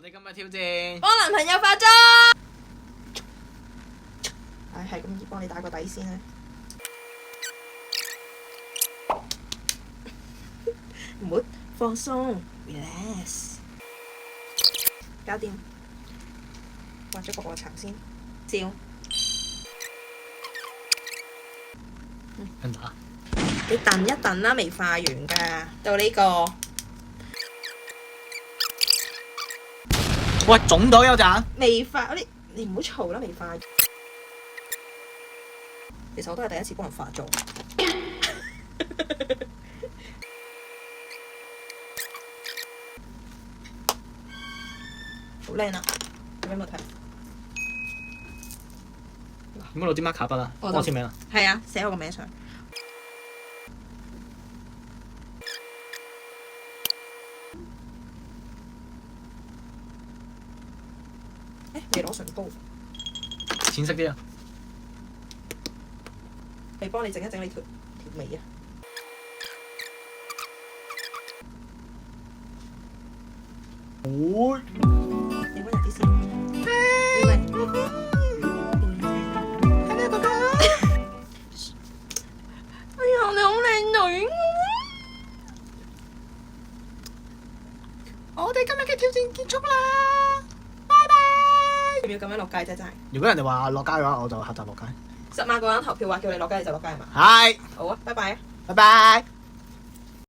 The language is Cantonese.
我哋今日挑戰幫男朋友化妝。係咁幫你打個底先啦。唔好放鬆 ，relax。搞掂。畫咗個臥蠶先，笑。跟住啊！你等一等啦，未化完㗎。到呢個。喂，腫到有陣。未化，你唔好嘈啦，未化。其實我都係第一次幫人化妝。好靚啊！你有冇睇？點解攞啲 marker 筆啊？幫我簽名啊！係啊，寫我個名上。未攞唇膏。淺色啲啊！你幫你整一整你條尾啊！會。你溫柔啲先。哎呀，你好靚女！我哋今日嘅挑戰結束啦，拜拜！要唔要咁樣落街啫？真係。如果人哋話落街嘅話，我就下集落街。10萬個人投票話叫你落街，你就落街係嘛？係。好啊，拜拜啊！拜拜。